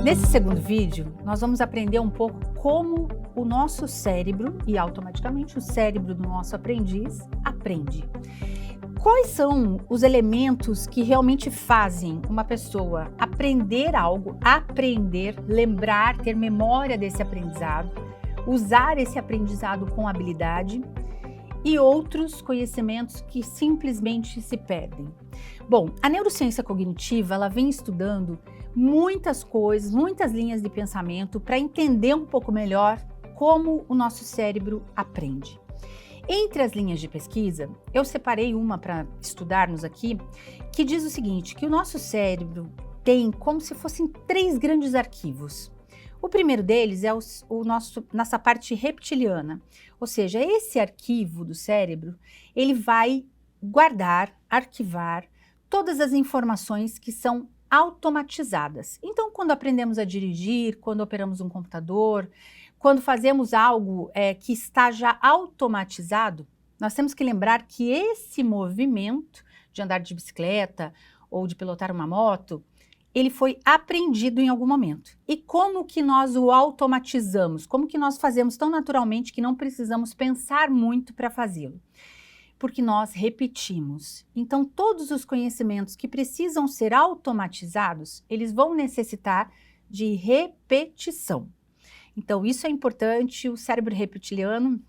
Nesse segundo vídeo, nós vamos aprender um pouco como o nosso cérebro e automaticamente o cérebro do nosso aprendiz aprende. Quais são os elementos que realmente fazem uma pessoa aprender algo, aprender, lembrar, ter memória desse aprendizado, usar esse aprendizado com habilidade e outros conhecimentos que simplesmente se perdem? Bom, a neurociência cognitiva, ela vem estudando muitas coisas, muitas linhas de pensamento para entender um pouco melhor como o nosso cérebro aprende. Entre as linhas de pesquisa, eu separei uma para estudarmos aqui, que diz o seguinte, que o nosso cérebro tem como se fossem 3 grandes arquivos. O primeiro deles é nossa parte reptiliana, ou seja, esse arquivo do cérebro, ele vai guardar, arquivar todas as informações que são automatizadas. Então, quando aprendemos a dirigir, quando operamos um computador, quando fazemos algo que está já automatizado, nós temos que lembrar que esse movimento de andar de bicicleta ou de pilotar uma moto, ele foi aprendido em algum momento. E como que nós o automatizamos? Como que nós fazemos tão naturalmente que não precisamos pensar muito para fazê-lo? Porque nós repetimos. Então, todos os conhecimentos que precisam ser automatizados, eles vão necessitar de repetição. Então, isso é importante, o cérebro reptiliano,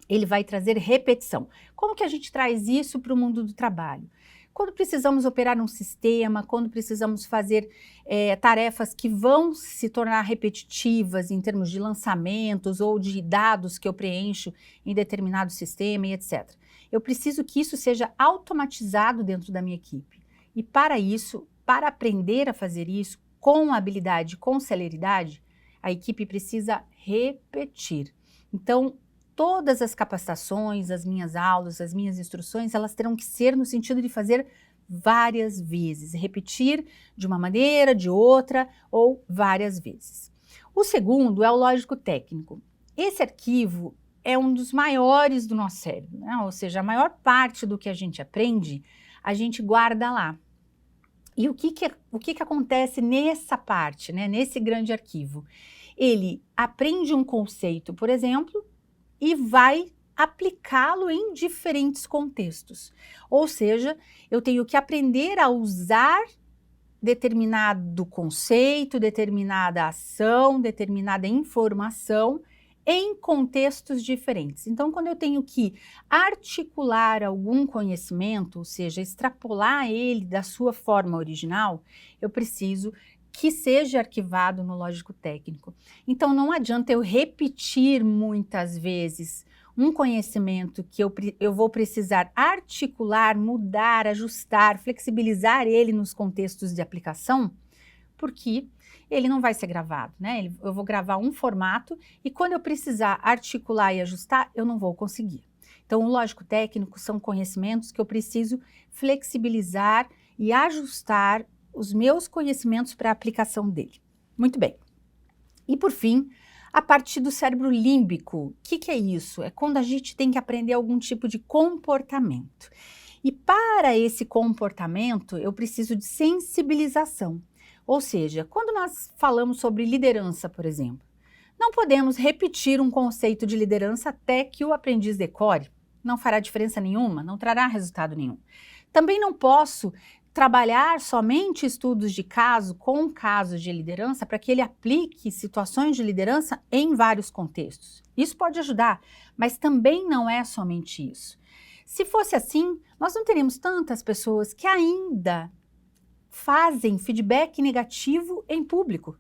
ele vai trazer repetição. Como que a gente traz isso para o mundo do trabalho? Quando precisamos operar um sistema, quando precisamos fazer tarefas que vão se tornar repetitivas em termos de lançamentos ou de dados que eu preencho em determinado sistema e etc. Eu preciso que isso seja automatizado dentro da minha equipe. E para isso, para aprender a fazer isso com habilidade, com celeridade, a equipe precisa repetir. Então, todas as capacitações, as minhas aulas, as minhas instruções, elas terão que ser no sentido de fazer várias vezes, repetir de uma maneira, de outra ou várias vezes. O segundo é o lógico-técnico. Esse arquivo é um dos maiores do nosso cérebro, né? Ou seja, a maior parte do que a gente aprende, a gente guarda lá. E o que acontece nessa parte, né? Nesse grande arquivo? Ele aprende um conceito, por exemplo, e vai aplicá-lo em diferentes contextos. Ou seja, eu tenho que aprender a usar determinado conceito, determinada ação, determinada informação em contextos diferentes. Então, quando eu tenho que articular algum conhecimento, ou seja, extrapolar ele da sua forma original, eu preciso que seja arquivado no lógico-técnico. Então, não adianta eu repetir muitas vezes um conhecimento que eu vou precisar articular, mudar, ajustar, flexibilizar ele nos contextos de aplicação, porque ele não vai ser gravado, né? Eu vou gravar um formato e quando eu precisar articular e ajustar, eu não vou conseguir. Então, o lógico-técnico são conhecimentos que eu preciso flexibilizar e ajustar os meus conhecimentos para a aplicação dele. Muito bem. E por fim, a parte do cérebro límbico. O que é isso? É quando a gente tem que aprender algum tipo de comportamento. E para esse comportamento, eu preciso de sensibilização. Ou seja, quando nós falamos sobre liderança, por exemplo, não podemos repetir um conceito de liderança até que o aprendiz decore. Não fará diferença nenhuma, não trará resultado nenhum. Também não posso trabalhar somente estudos de caso com casos de liderança para que ele aplique situações de liderança em vários contextos. Isso pode ajudar, mas também não é somente isso. Se fosse assim, nós não teríamos tantas pessoas que ainda fazem feedback negativo em público.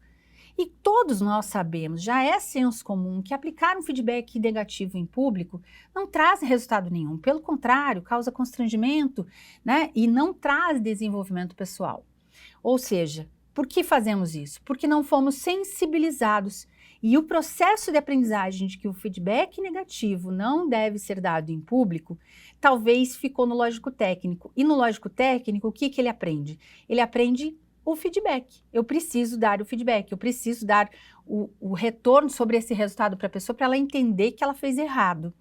E todos nós sabemos, já é senso comum, que aplicar um feedback negativo em público não traz resultado nenhum. Pelo contrário, causa constrangimento, né? E não traz desenvolvimento pessoal. Ou seja, por que fazemos isso? Porque não fomos sensibilizados. E o processo de aprendizagem de que o feedback negativo não deve ser dado em público, talvez ficou no lógico-técnico. E no lógico-técnico, o que ele aprende? Ele aprende o feedback. Eu preciso dar o feedback, eu preciso dar o retorno sobre esse resultado para a pessoa para ela entender que ela fez errado.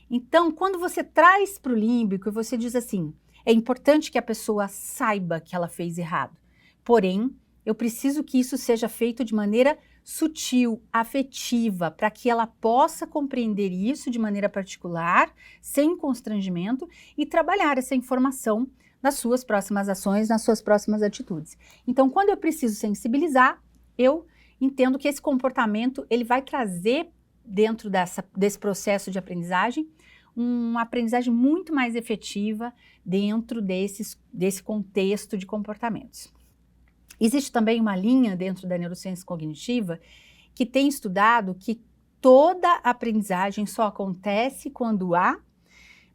Então, quando você traz para o límbico e você diz assim, é importante que a pessoa saiba que ela fez errado, porém, eu preciso que isso seja feito de maneira sutil, afetiva, para que ela possa compreender isso de maneira particular, sem constrangimento, e trabalhar essa informação nas suas próximas ações, nas suas próximas atitudes. Então, quando eu preciso sensibilizar, eu entendo que esse comportamento ele vai trazer dentro desse processo de aprendizagem uma aprendizagem muito mais efetiva dentro desse contexto de comportamentos. Existe também uma linha dentro da neurociência cognitiva que tem estudado que toda aprendizagem só acontece quando há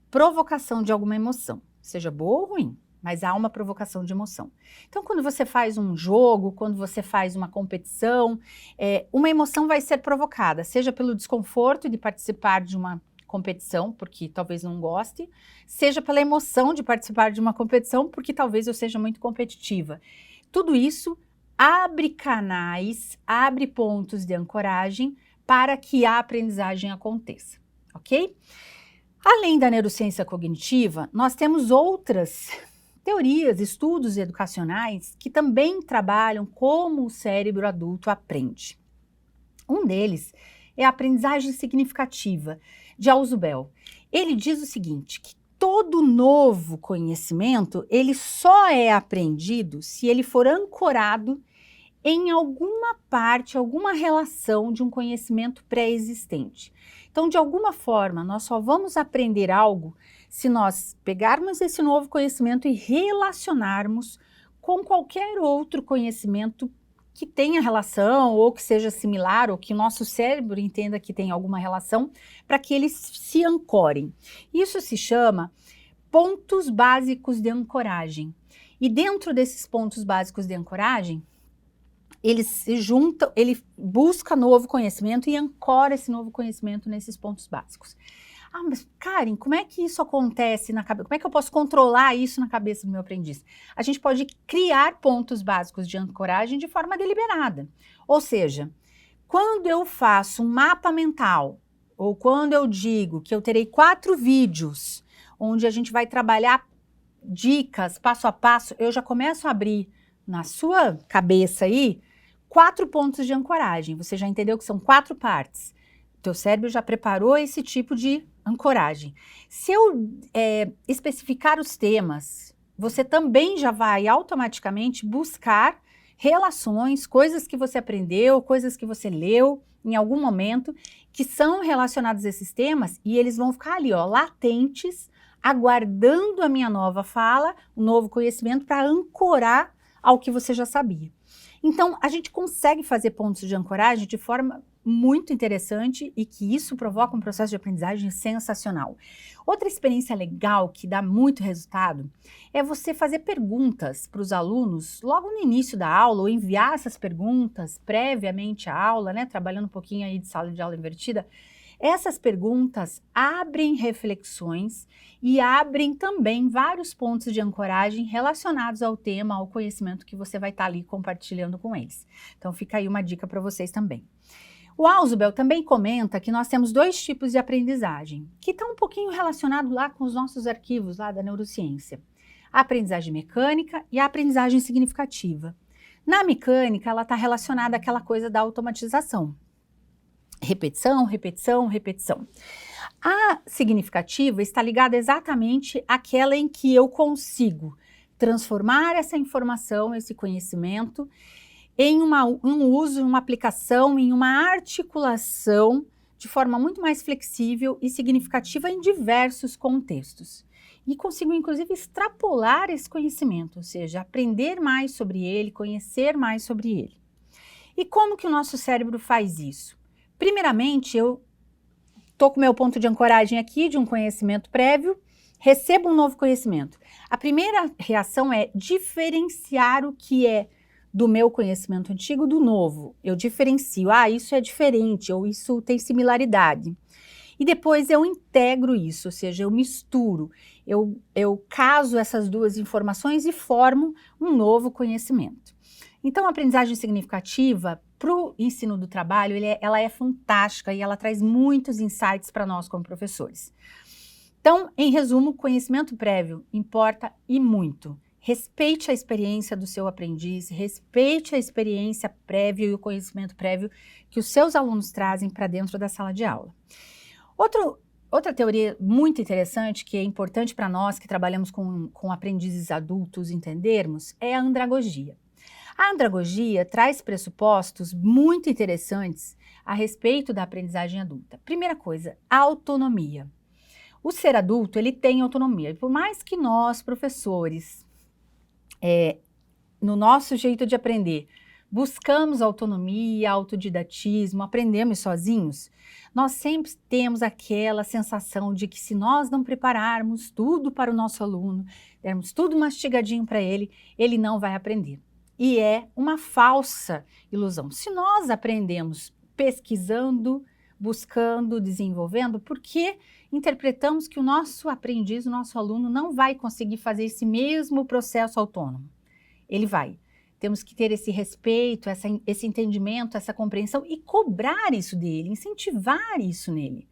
provocação de alguma emoção, seja boa ou ruim, mas há uma provocação de emoção. Então, quando você faz um jogo, quando você faz uma competição, uma emoção vai ser provocada, seja pelo desconforto de participar de uma competição, porque talvez não goste, seja pela emoção de participar de uma competição, porque talvez eu seja muito competitiva. Tudo isso abre canais, abre pontos de ancoragem para que a aprendizagem aconteça, ok? Além da neurociência cognitiva, nós temos outras teorias, estudos educacionais que também trabalham como o cérebro adulto aprende. Um deles é a aprendizagem significativa, de Ausubel. Ele diz o seguinte, que todo novo conhecimento, ele só é aprendido se ele for ancorado em alguma parte, alguma relação de um conhecimento pré-existente. Então, de alguma forma, nós só vamos aprender algo se nós pegarmos esse novo conhecimento e relacionarmos com qualquer outro conhecimento que tenha relação, ou que seja similar, ou que o nosso cérebro entenda que tem alguma relação, para que eles se ancorem. Isso se chama pontos básicos de ancoragem. E dentro desses pontos básicos de ancoragem, eles se juntam, ele busca novo conhecimento e ancora esse novo conhecimento nesses pontos básicos. Ah, mas Karen, como é que isso acontece na cabeça? Como é que eu posso controlar isso na cabeça do meu aprendiz? A gente pode criar pontos básicos de ancoragem de forma deliberada. Ou seja, quando eu faço um mapa mental, ou quando eu digo que eu terei 4 vídeos, onde a gente vai trabalhar dicas, passo a passo, eu já começo a abrir na sua cabeça aí 4 pontos de ancoragem. Você já entendeu que são 4 partes. Teu cérebro já preparou esse tipo de ancoragem. Se eu especificar os temas, você também já vai automaticamente buscar relações, coisas que você aprendeu, coisas que você leu em algum momento, que são relacionados a esses temas, e eles vão ficar ali, ó, latentes, aguardando a minha nova fala, um novo conhecimento para ancorar ao que você já sabia. Então, a gente consegue fazer pontos de ancoragem de forma muito interessante e que isso provoca um processo de aprendizagem sensacional. Outra experiência legal que dá muito resultado é você fazer perguntas para os alunos logo no início da aula, ou enviar essas perguntas previamente à aula, né, trabalhando um pouquinho aí de sala de aula invertida. Essas perguntas abrem reflexões e abrem também vários pontos de ancoragem relacionados ao tema, ao conhecimento que você vai estar ali compartilhando com eles. Então fica aí uma dica para vocês também. O Ausubel também comenta que nós temos 2 tipos de aprendizagem, que estão um pouquinho relacionados lá com os nossos arquivos lá da neurociência. A aprendizagem mecânica e a aprendizagem significativa. Na mecânica, ela está relacionada àquela coisa da automatização. Repetição, repetição, repetição. A significativa está ligada exatamente àquela em que eu consigo transformar essa informação, esse conhecimento, em um uso, em uma aplicação, em uma articulação de forma muito mais flexível e significativa em diversos contextos. E consigo, inclusive, extrapolar esse conhecimento, ou seja, aprender mais sobre ele, conhecer mais sobre ele. E como que o nosso cérebro faz isso? Primeiramente, eu estou com o meu ponto de ancoragem aqui, de um conhecimento prévio, recebo um novo conhecimento. A primeira reação é diferenciar o que é do meu conhecimento antigo do novo. Eu diferencio, isso é diferente, ou isso tem similaridade. E depois eu integro isso, ou seja, eu misturo, eu caso essas 2 informações e formo um novo conhecimento. Então, a aprendizagem significativa para o ensino do trabalho, ela é fantástica e ela traz muitos insights para nós como professores. Então, em resumo, conhecimento prévio importa e muito. respeite a experiência do seu aprendiz, respeite a experiência prévia e o conhecimento prévio que os seus alunos trazem para dentro da sala de aula. Outra teoria muito interessante, que é importante para nós que trabalhamos com aprendizes adultos entendermos, é a andragogia. A andragogia traz pressupostos muito interessantes a respeito da aprendizagem adulta. Primeira coisa, a autonomia. O ser adulto, ele tem autonomia. E por mais que nós, professores, no nosso jeito de aprender, buscamos autonomia, autodidatismo, aprendemos sozinhos, nós sempre temos aquela sensação de que se nós não prepararmos tudo para o nosso aluno, dermos tudo mastigadinho para ele, ele não vai aprender. E é uma falsa ilusão. Se nós aprendemos pesquisando, buscando, desenvolvendo, por que interpretamos que o nosso aprendiz, o nosso aluno, não vai conseguir fazer esse mesmo processo autônomo? Ele vai. Temos que ter esse respeito, esse entendimento, essa compreensão e cobrar isso dele, incentivar isso nele.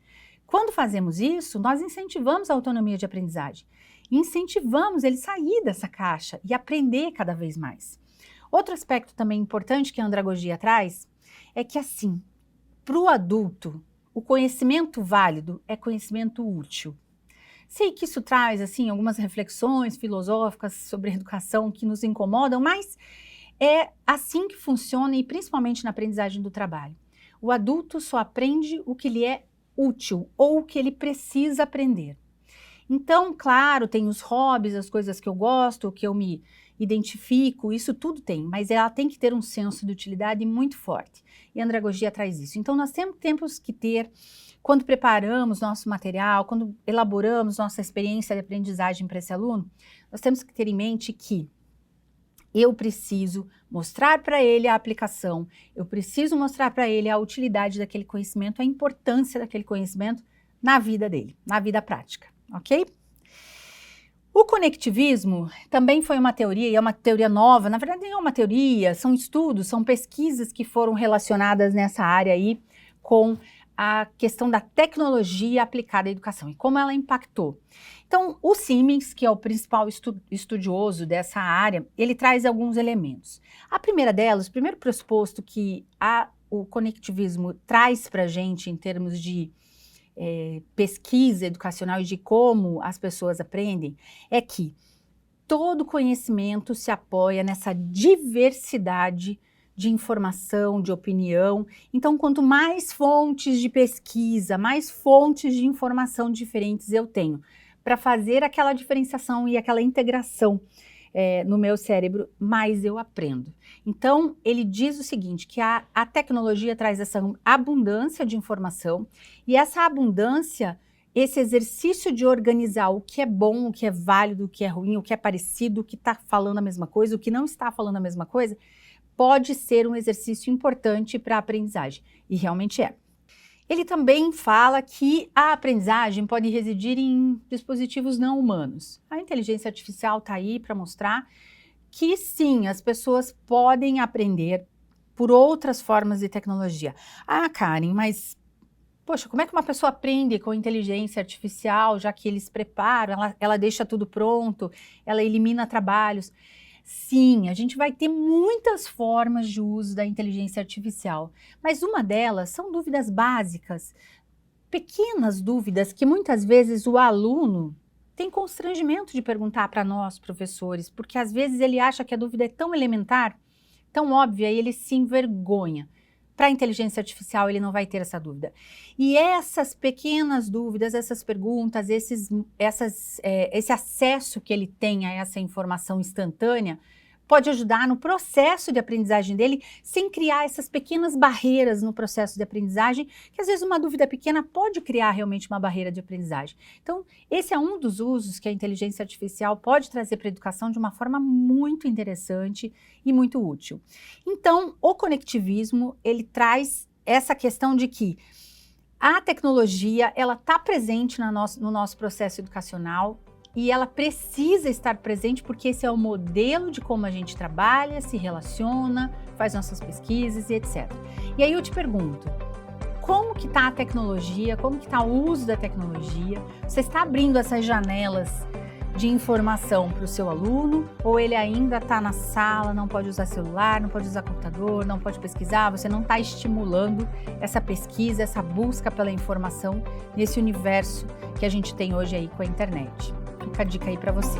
Quando fazemos isso, nós incentivamos a autonomia de aprendizagem, incentivamos ele sair dessa caixa e aprender cada vez mais. Outro aspecto também importante que a andragogia traz é que, assim, para o adulto, o conhecimento válido é conhecimento útil. Sei que isso traz, assim, algumas reflexões filosóficas sobre a educação que nos incomodam, mas é assim que funciona e principalmente na aprendizagem do trabalho. O adulto só aprende o que lhe é útil ou o que ele precisa aprender. Então, claro, tem os hobbies, as coisas que eu gosto, que eu me identifico, isso tudo tem, mas ela tem que ter um senso de utilidade muito forte. E a andragogia traz isso. Então, nós temos que ter, quando preparamos nosso material, quando elaboramos nossa experiência de aprendizagem para esse aluno, nós temos que ter em mente que eu preciso mostrar para ele a aplicação, eu preciso mostrar para ele a utilidade daquele conhecimento, a importância daquele conhecimento na vida dele, na vida prática, ok? O conectivismo também foi uma teoria, e é uma teoria nova, na verdade não é uma teoria, são estudos, são pesquisas que foram relacionadas nessa área aí com a questão da tecnologia aplicada à educação e como ela impactou. Então, o Simmons, que é o principal estudioso dessa área, ele traz alguns elementos. A primeira delas, o primeiro pressuposto que o conectivismo traz para a gente em termos de pesquisa educacional e de como as pessoas aprendem, é que todo conhecimento se apoia nessa diversidade de informação, de opinião. Então, quanto mais fontes de pesquisa, mais fontes de informação diferentes eu tenho para fazer aquela diferenciação e aquela integração no meu cérebro, mais eu aprendo. Então, ele diz o seguinte, que a tecnologia traz essa abundância de informação e essa abundância, esse exercício de organizar o que é bom, o que é válido, o que é ruim, o que é parecido, o que está falando a mesma coisa, o que não está falando a mesma coisa, pode ser um exercício importante para a aprendizagem, e realmente é. Ele também fala que a aprendizagem pode residir em dispositivos não humanos. A inteligência artificial está aí para mostrar que sim, as pessoas podem aprender por outras formas de tecnologia. Ah, Karen, mas poxa, como é que uma pessoa aprende com inteligência artificial, já que eles preparam, ela deixa tudo pronto, ela elimina trabalhos? Sim, a gente vai ter muitas formas de uso da inteligência artificial, mas uma delas são dúvidas básicas, pequenas dúvidas que muitas vezes o aluno tem constrangimento de perguntar para nós, professores, porque às vezes ele acha que a dúvida é tão elementar, tão óbvia, e ele se envergonha. Para a inteligência artificial ele não vai ter essa dúvida. E essas pequenas dúvidas, essas perguntas, esse acesso que ele tem a essa informação instantânea, pode ajudar no processo de aprendizagem dele, sem criar essas pequenas barreiras no processo de aprendizagem, que às vezes uma dúvida pequena pode criar realmente uma barreira de aprendizagem. Então, esse é um dos usos que a inteligência artificial pode trazer para a educação de uma forma muito interessante e muito útil. Então, o conectivismo, ele traz essa questão de que a tecnologia, ela está presente no nosso processo educacional, e ela precisa estar presente porque esse é o modelo de como a gente trabalha, se relaciona, faz nossas pesquisas e etc. E aí eu te pergunto, como que está a tecnologia, como que está o uso da tecnologia? Você está abrindo essas janelas de informação para o seu aluno, ou ele ainda está na sala, não pode usar celular, não pode usar computador, não pode pesquisar, você não está estimulando essa pesquisa, essa busca pela informação nesse universo que a gente tem hoje aí com a internet. Fica a dica aí para você.